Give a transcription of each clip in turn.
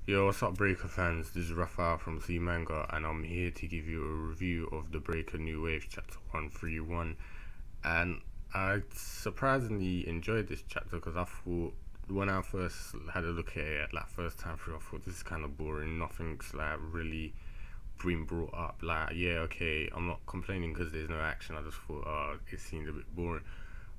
Yo, what's up, Breaker fans? This is Rafael from C Manga, and I'm here to give you a review of the Breaker New Wave Chapter 131. And I surprisingly enjoyed this chapter because I thought, when I first had a look at it, like first time through, I thought this is kind of boring. Nothing's like really been brought up. Like, yeah, okay, I'm not complaining because there's no action. I just thought, it seemed a bit boring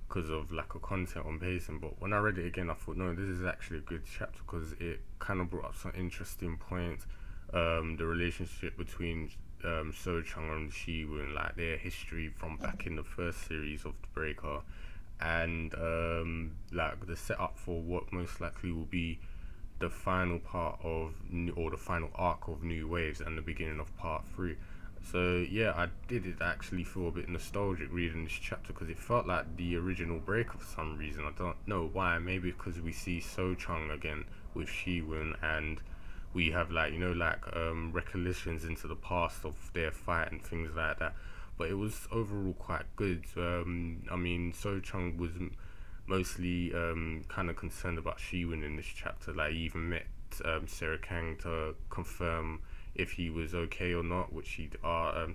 because of lack of content on pacing. But when I read it again, I thought, no, this is actually a good chapter because it kind of brought up some interesting points. The relationship between So-Chun and Shi-Woon, like their history from back in the first series of the Breaker, and like the setup for what most likely will be the final part of, or the final arc of New Waves, and the beginning of part 3. So yeah, I did actually feel a bit nostalgic reading this chapter because it felt like the original Breaker for some reason. I don't know why. Maybe because we see So-Chun again with Shi-Woon, and we have, like, you know, like recollections into the past of their fight and things like that. But it was overall quite good. I mean, So-Chun was mostly kind of concerned about Shi-Woon in this chapter. Like, he even met Sarah Kang to confirm if he was okay or not, which he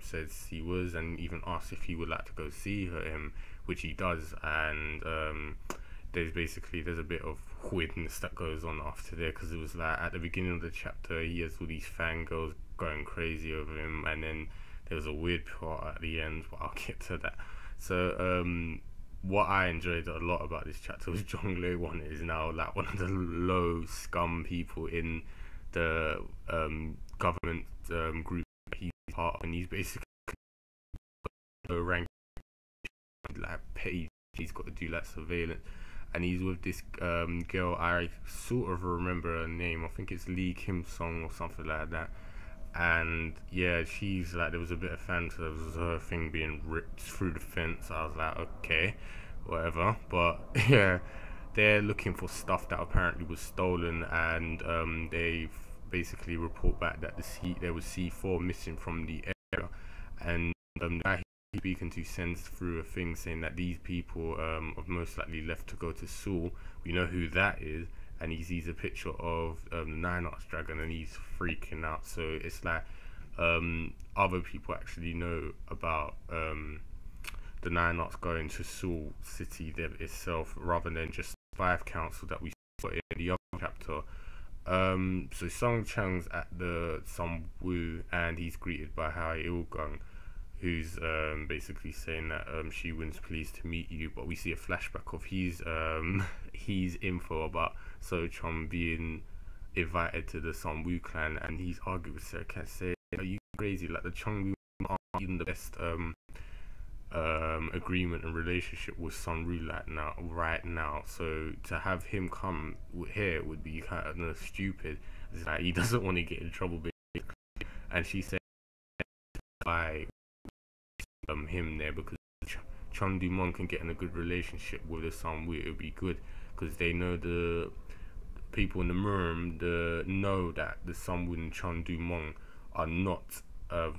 says he was, and even asked if he would like to go see him, which he does. And there's a bit of weirdness that goes on after there, because it was like at the beginning of the chapter he has all these fangirls going crazy over him, and then there was a weird part at the end, but I'll get to that. So what I enjoyed a lot about this chapter was Jong-Il is now like one of the low scum people in the government group that he's part of, and he's basically low rank, like petty. He's got to do like surveillance, and he's with this girl. I sort of remember her name. I think it's Lee Kim-Sung or something like that. And yeah, she's like, there was a bit of fantasy. There was her thing being ripped through the fence. I was like, okay, whatever. But yeah, they're looking for stuff that apparently was stolen, and they basically report back that there was C4 missing from the area, and the guy he's speaking to sends through a thing saying that these people have most likely left to go to Seoul. We know who that is, and he sees a picture of the Nine Arts Dragon, and he's freaking out. So it's like other people actually know about the Nine Arts going to Seoul City there itself, rather than just 5 council that we saw in the other chapter. So Song-Chang's at the Sun-Woo, and he's greeted by Il-Gung, who's basically saying that Shi-Woon's pleased to meet you. But we see a flashback of his info about So-Chun being invited to the Sun-Woo clan, and he's arguing with Sarah Cat, saying, "Are you crazy? Like, the Chun-Woo aren't even the best agreement and relationship with Sun-Woo right now. So to have him come here would be kind of stupid. It's like he doesn't want to get in trouble, basically." And she said, "I him there because Chun-Woo can get in a good relationship with the Sun-Woo. It would be good because they know, the people in the room know that the Sun-Woo and Chun-Woo are not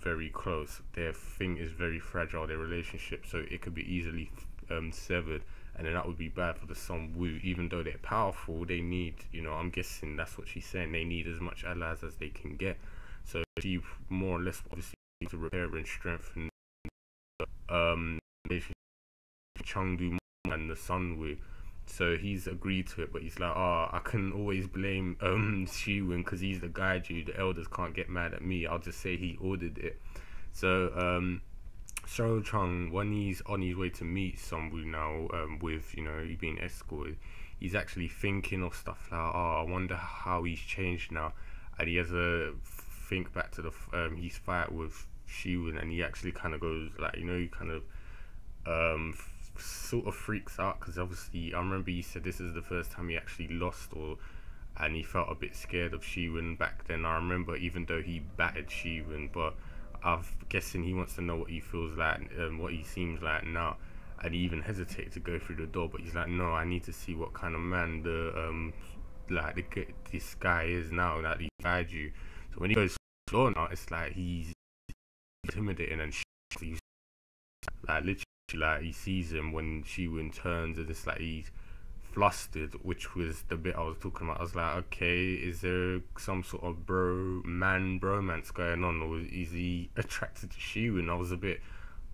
very close. Their thing is very fragile, their relationship, so it could be easily severed, and then that would be bad for the Sun-Woo. Even though they're powerful, they need, you know, I'm guessing that's what she's saying, they need as much allies as they can get. So she more or less obviously needs to repair and strengthen Chun-Woo and the Sun-Woo. So he's agreed to it, but he's like, I can always blame Shi-Woon because he's the guy, dude. The elders can't get mad at me. I'll just say he ordered it. So So-Chun, when he's on his way to meet Sun-Woo now, with, you know, he being escorted, he's actually thinking of stuff like, I wonder how he's changed now. And he has a think back to the his fight with Shi-Woon, and he actually kind of goes, like, you know, he kind of sort of freaks out because obviously I remember he said this is the first time he actually lost, and he felt a bit scared of Shi-Woon back then. I remember, even though he battered Shi-Woon, but I'm guessing he wants to know what he feels like, what he seems like now, and he even hesitated to go through the door, but he's like, no, I need to see what kind of man this guy is now that he guides you. So when he goes through the door now, it's like he's intimidating, and he's like literally, like, he sees him when Shi-Woon turns, and it's like he's flustered, which was the bit I was talking about. I was like, okay, is there some sort of bromance going on, or is he attracted to Shi-Woon? I was a bit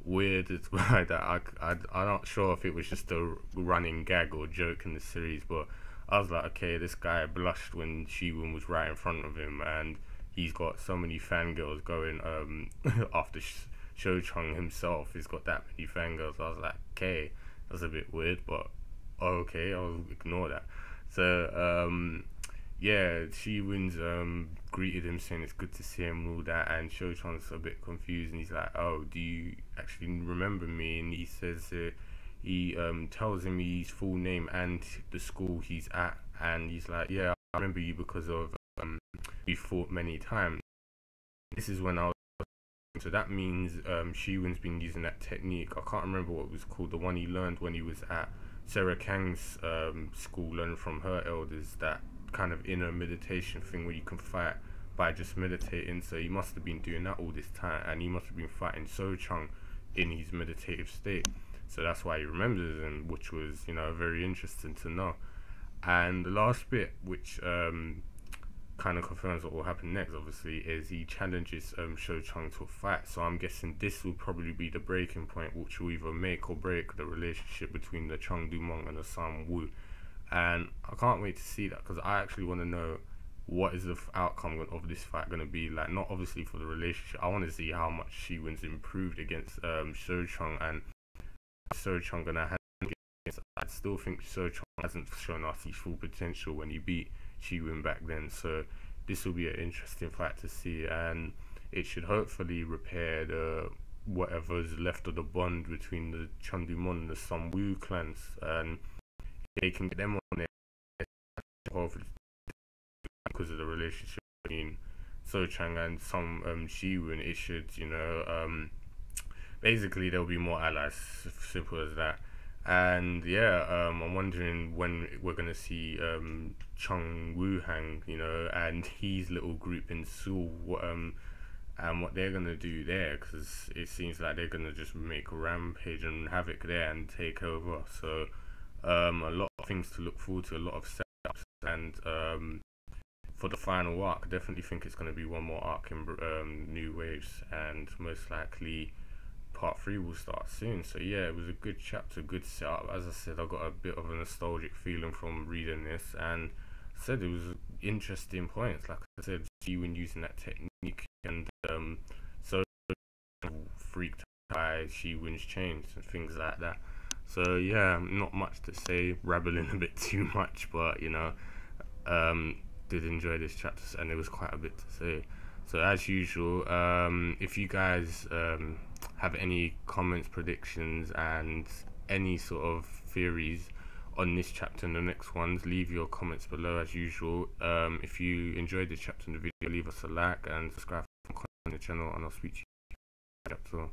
weird by that. I'm not sure if it was just a running gag or joke in the series, but I was like, okay, this guy blushed when Shi-Woon was right in front of him, and he's got so many fangirls going after So-Chun himself. He's got that many fangirls. I was like, okay, that's a bit weird, but okay, I'll ignore that. So yeah, Shi-Woon's greeted him saying it's good to see him and all that, and So-Chun's a bit confused, and he's like, oh, do you actually remember me? And he says he tells him his full name and the school he's at, and he's like, yeah, I remember you because of we fought many times. This is when I was, so that means Shi-Woon's been using that technique. I can't remember what it was called, the one he learned when he was at Sarah Kang's school, learned from her elders, that kind of inner meditation thing where you can fight by just meditating. So he must have been doing that all this time, and he must have been fighting So-Chun in his meditative state. So that's why he remembers him, which was, you know, very interesting to know. And the last bit, which kind of confirms what will happen next, obviously, is he challenges So-Chun to a fight. So I'm guessing this will probably be the breaking point, which will either make or break the relationship between the Chun-Woo and the Sun-Woo. And I can't wait to see that, because I actually want to know what is the outcome of this fight going to be. Like, not obviously for the relationship, I want to see how much Shi-Woon's improved against So-Chun, and So-Chun going to have against. I still think So-Chun hasn't shown us his full potential when he beat Shi-Woon back then, so this will be an interesting fight to see, and it should hopefully repair the whatever's left of the bond between the Chun-Woo and the Sun-Woo clans, and they can get them on there because of the relationship between So-Chun and some Shi-Woon. It should, you know, basically there'll be more allies, simple as that. And yeah, I'm wondering when we're gonna see Chun-Woo hang, you know, and his little group in Seoul, and what they're gonna do there, because it seems like they're gonna just make a rampage and havoc there and take over. So a lot of things to look forward to, a lot of setups, and for the final arc, I definitely think it's gonna be one more arc in New Waves, and most likely part 3 will start soon. So yeah, it was a good chapter, good setup. As I said, I got a bit of a nostalgic feeling from reading this, and I said it was interesting points. Like I said, Shi-Woon using that technique, and so freaked by Shi-Woon's chains and things like that. So yeah, not much to say, rambling a bit too much, but you know, did enjoy this chapter, and there was quite a bit to say. So as usual, if you guys have any comments, predictions, and any sort of theories on this chapter and the next ones, leave your comments below as usual. If you enjoyed this chapter in the video, leave us a like and subscribe to the channel, and I'll speak to you in the next chapter.